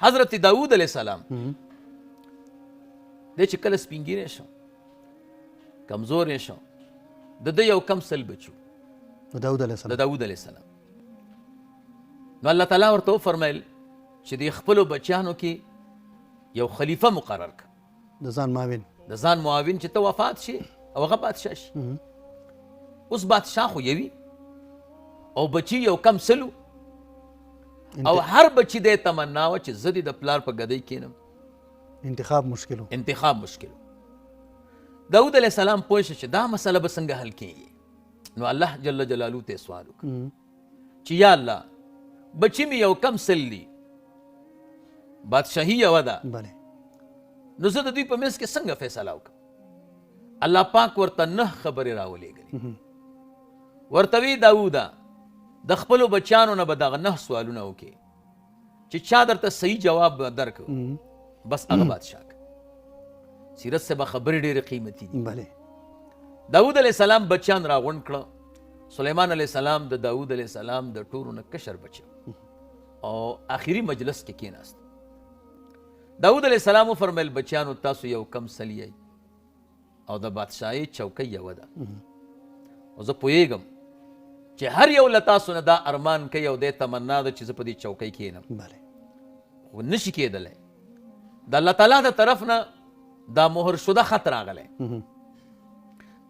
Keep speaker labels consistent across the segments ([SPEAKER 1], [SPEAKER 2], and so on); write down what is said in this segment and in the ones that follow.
[SPEAKER 1] حضرت داود علیه السلام دی چې کله سپینګیری شو کمزوری شو د ده یو کم سل بچو
[SPEAKER 2] د داود علیه
[SPEAKER 1] د داود علیه السلام نو الله تعالی ورته وفرمیل چې د خپلو بچیانو کې یو خلیفه مقرر کړه
[SPEAKER 2] د ځان معاون
[SPEAKER 1] د ځان معاون چې ته وفات شي او هغه بادشاه شي اوس بادشاه خو یوي او بچي یو کم سلو او هر بچي د تمنا و چې زه دې د پلار په ګدۍ کښېنم
[SPEAKER 2] انتخاب مشکل و
[SPEAKER 1] انتخاب مشکل داود علیه السلام پوه شو چې دا مسله به څنګه حل کېږي نو الله جل جلاله ته سوال وکړ چې یا الله بچي مې یو کم سل دي بادشاهي یوه ده
[SPEAKER 2] بله
[SPEAKER 1] نو زه د دوی په منځ کې څنګه فیصله وکړم الله پاک ورته 9 خبرې راولېږلې ورته وی داوده د خپلو بچیانو نه به دغه 9 سوالونه وکړي چې چا درته صحیح جواب درکړ بس هغه بادشاه که سیرت صاحب خبرې ډېرې قیمتي دي
[SPEAKER 2] بله
[SPEAKER 1] داود علیه السلام بچیان راغونډ کړه سلیمان علیه السلام د داود علیه السلام د ټولو نه کشر بچی او آخري مجلس کې کېناست داود علیه السلام وفرمیل بچیانو تاسو یو کم سل یئ او د بادشاهۍ چوکۍ یوه ده او زه پوهېږم چې هر یو له تاسو نه دا ارمان کوي او دی تمنا ده چې زه په دې چوکۍ کښېنم
[SPEAKER 2] بله
[SPEAKER 1] خو نشي کېدلی د الله تعالی د طرف نه دا مهر شده خط راغلی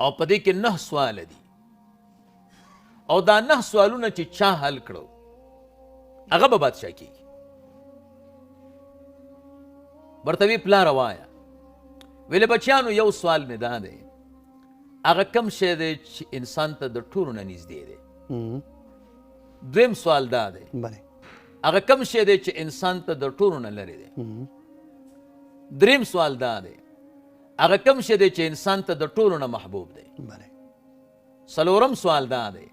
[SPEAKER 1] او په دې کې 9 سواله دي او دا 9 سوالونه چې چا حل کړو هغه به بادشاه کېږي ورته وی پلاره وایه ویلې بچیانو یو سوال مې دا دی هغه کم شی دی چې انسان ته د ټولو نه نږدې دی دویم سوال دا دی
[SPEAKER 2] بله
[SPEAKER 1] هغه کم شی دی چې انسان ته د ټولو نه لرې دی دریم سوال دا دی هغه کم شی دی چې انسان ته د ټولو نه محبوب دی
[SPEAKER 2] بله
[SPEAKER 1] څلورم سوال دا دی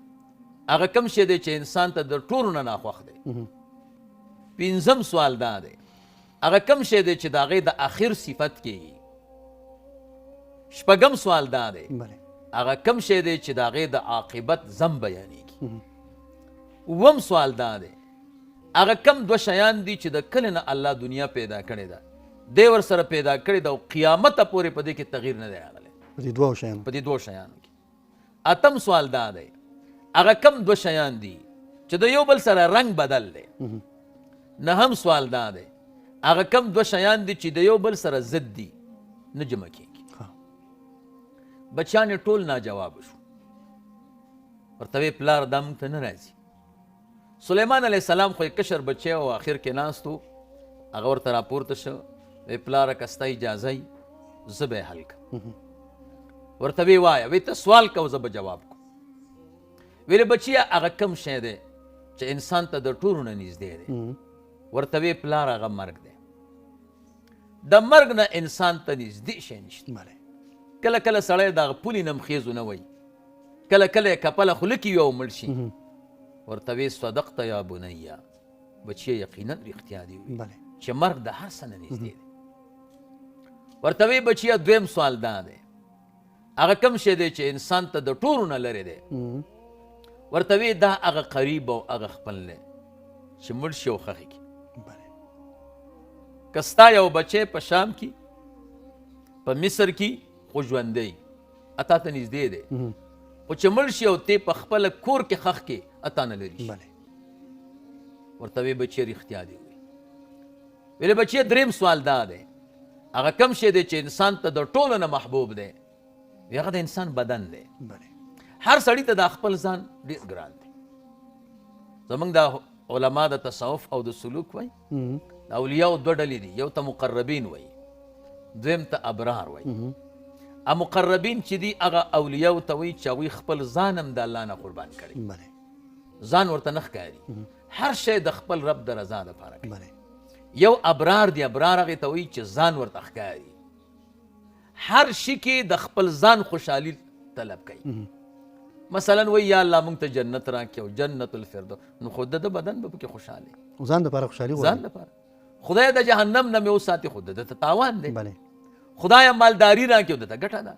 [SPEAKER 1] هغه کم شی دی چې انسان ته د ټولو نه ناخوښ دی پنځم سوال دا دی هغه کم شی دی چې د هغې د آخر صفت کېږي شپږم سوال دا دی
[SPEAKER 2] بله
[SPEAKER 1] هغه کم شی دی چې د هغې د عاقبت ضم بیانېږي اووم سوال دا دی هغه کم 2 شیان دي چې د کله نه الله دنیا پیدا کړې ده دی ورسره پیدا کړې ده او قیامته پورې په دې کې تغییر نه دی راغلی
[SPEAKER 2] په دې 2 شیانو
[SPEAKER 1] په دې 2 شیانو کې اتم سوال دا دی هغه کم 2 شیان دي چې د یو بل سره رنگ بدل دی نهم سوال دا دی هغه کم 2 شیان دي چې د یو بل سره ضد دي نه جمع کېږي بچیان یې ټول ناجواب شو ورته وی پلار دا موږ ته نه راځي سلیمان علیه السلام خو یې کشر بچی او آخر کې ناست و هغه ورته راپورته شو وی پلاره که ستا اجازه یي زه به یې حل کړم ورته وی وایه وی ته سوال کوه زه به جواب کوم ویلې بچیه هغه کم شی دی چې انسان ته د ټولو نه نږدې دی ورته وی پلار هغه مرګ دی د مرګ نه انسان ته نږدې شی نشته
[SPEAKER 2] بله
[SPEAKER 1] کله کله سړی دغه پولې نمخیزو نه وایي کله کله یې کپله خوله کې وي او مړ شي ورته وی صدقته یا بنیه بچیه یقینا رښتیا دي وي
[SPEAKER 2] بله
[SPEAKER 1] چې مرګ د هر څه نه نږدې دی ورته وی بچیه دویم سوال دا دی هغه کم شی دی چې انسان ته د ټولو نه لرې دی ورته وی دا هغه قریب او هغه خپل دی چې مړ شي او ښخې کړي
[SPEAKER 2] بله
[SPEAKER 1] که ستا یو بچی په شام کې په مصر کې خو ژوندی اتا ته نږدې دی خو چې مړ شي او تی په خپله کور کې ښخ کې اتا نه لري شي
[SPEAKER 2] بله
[SPEAKER 1] ورته وی بچیه رښتیا دی وی ویلې بچیه دریم سوال دا دی هغه کم شی دی چې انسان ته د ټولو نه محبوب دی وی هغه د انسان بدن دی
[SPEAKER 2] بله
[SPEAKER 1] هر سړي ته د خپل ځان ډېر ګران دی زموږ د علما د تصوف او د سلوک وایي د اولیاو 2 ډلې دي یو ته مقربین وایي دویم ته ابرار وایي مقربین چې دي هغه اولیاو ته وایي چې هغوی خپل ځان هم د الله نه قربان کړي
[SPEAKER 2] بله
[SPEAKER 1] ځان ورته نه ښکاري هر شی د خپل رب د رضا دپاره کوي
[SPEAKER 2] بله
[SPEAKER 1] یو ابرار دی ابرار هغې ته وایي چې ځان ورته ښکاري هر شي کې د خپل ځان خوشحالي طلب کوي مثلا وایي یا الله موږ ته جنت راکړي او جنت الفردوس نو خو د بدن به پکې خوشحاله
[SPEAKER 2] ځان دپاره خوشحالي غواړي
[SPEAKER 1] ځان لپاره خدای د جهنم نه مې وساتي خو د ته تاوان دی
[SPEAKER 2] بله
[SPEAKER 1] خدای مالداري راکړي او د ته ګټه ده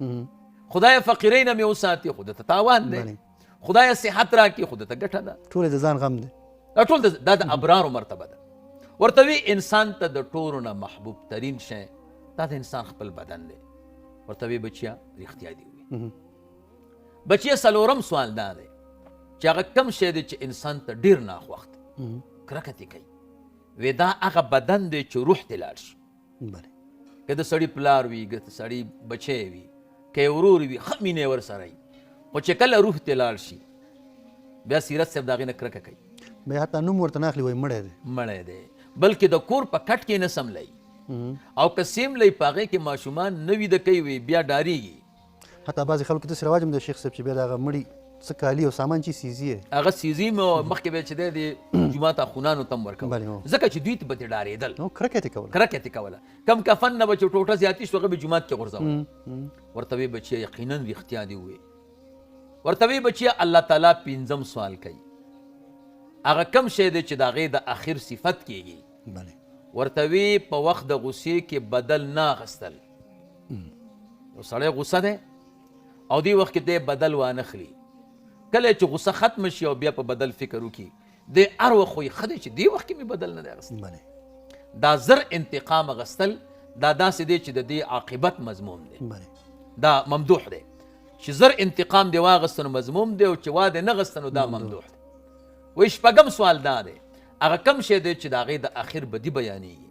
[SPEAKER 1] خدای فقیرۍ نه مې وساتي خو د ته تاوان دی خدای صحت راکړي خو د ته ګټه ده
[SPEAKER 2] ټول د ځان غم دی
[SPEAKER 1] دا ټول دا د ابرارو مرتبه ده ورته وی انسان ته د ټولو نه محبوب ترین شی دا د انسان خپل بدن دی. ورته وی بچیا رښتیا دي وي. بچیا څلورم سوال دا دی چې هغه کم شی دی چې انسان ته ډېر ناخوښت کرکه ترې کوي. وی دا هغه بدن دی چې روح ته لاړ شي.
[SPEAKER 2] بله
[SPEAKER 1] که د سړي پلار وي که د سړي بچی وي که یې ورور وي ښه مینې ورسره وي خو چې کله روح ته لاړ شي بیا سیرت صاحب د هغې نه کرکه کوي.
[SPEAKER 2] بیا حتی نوم ورته نه اخلي وایي مړی دی.
[SPEAKER 1] مړی دی بلکې د کور په کټ کې نه سملوي او که سیملی په هغې کې ماشومان نه ویده کوي وي بیا ډارېږي.
[SPEAKER 2] حتی بعضې خلکو داسې رواج هم د شیخ صاحب چې بیا د هغه مړي څه کالي او سامان چې سیزي یې
[SPEAKER 1] هغه سیزي مې مخکې به چې دی د جومات اخونانو ته هم ورکول ځکه چې دوی ته به ترې ډارېدل
[SPEAKER 2] کرکه یې کوله.
[SPEAKER 1] کرکه یې کوله. کم کفن نه به چې ټوټه زیاتې شو هغه به جومات کې غورځول. ورته وی بچیه یقینا رښتیا دي ووې. ورته وی بچیه الله تعالی پنځم سوال کوي هغه کم شی دی چې د هغې د اخر صفت کېږي.
[SPEAKER 2] بله
[SPEAKER 1] ورته وی په وخت د غصې کې بدل نه اخیستل. یو سړی غصه دی او دې وخت کې دی بدل وانخلي. کله چې غصه ختم شي او بیا په بدل فکر وکړي دی هر وخت خو یې ښه دی چې دې وخت کې مې بدل نه دی اخیستی. دا زر انتقام اخیستل دا داسې دی چې د دې عاقبت مضموم دی. دا ممدوح دی چې زر انتقام دی واغسته نو مضموم دی او چې واده نه غسته نو دا ممدوح دی. وایي شپږم سوال دا دی هغه کم شی دی چې د هغې د اخر بدي بیانېږي.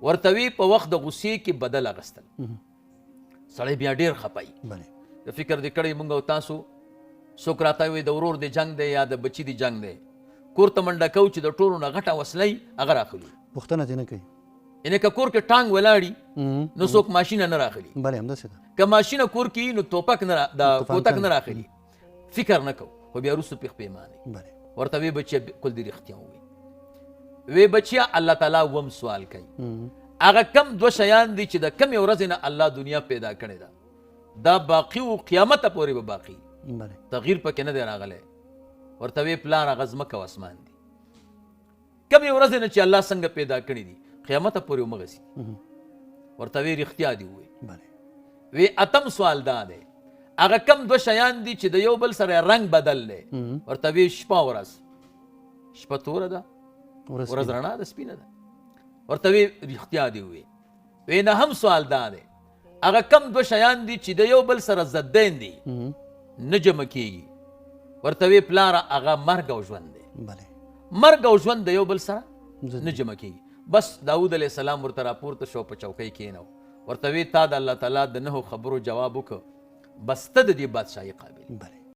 [SPEAKER 1] ورته وی په وخت د غصې کې بدل اخیستل. سړی بیا ډېر خپایي. د فکر دې کړی مونږ او تاسو څوک راته وایي د ورور د جنګ دی یا د بچي د جنګ دی کور ته منډه کوو چې د ټولو نه غټه وسله هغه راخلي.
[SPEAKER 2] پوښتنه دې نه کوي.
[SPEAKER 1] یعنې که کور کې ټانګ ولاړي نو څوک ماشینه نه راخلي.
[SPEAKER 2] بله همداسې ده.
[SPEAKER 1] که ماشینه کور کې نو توپک د کوتک نه راخلي. فکر نه کوو خو بیا وروسته پېښ پیمانې.
[SPEAKER 2] بله
[SPEAKER 1] ورته وی بچیه بالکل دې رښتیا ووایي. وی بچیه الله تعالی وم سوال کوي هغه کم دوه شیان دي چې د کمې ورځې نه الله دنیا پیدا کړې ده دا باقي و قیامته پورې به باقي تغییر پکې نه دی راغلی. ورته وی پلار هغه ځمکه او اسمان دي کمې ورځې نه چې الله څنګه پیدا کړي دي قیامته پورې همغسې. ورته وی رښتیا دي ووایي. وی اتم سوال دا دی هغه کم دوه شیان دي چې د یو بل سره رنګ بدل دی. ورته وی شپه ورځ شپه توره ده ورځ رڼا ده سپینه ده. ورته وی رښتیا دي ووایي. وی نهم سوال دا دی هغه کم دوه شیان دي چې د یو بل سره ضدین دي نه جمع کېږي. ورته وی پلاره هغه مرګ او ژوند دی. مرګ او ژوند د یو بل سره نه جمع کېږي. بس داود علیه السلام ورته راپورته شو په چوکۍ کېنو. ورته وی تا د الله تعالی د نهو خبرو جواب وکړه بس ته د دې بادشاهي قابل.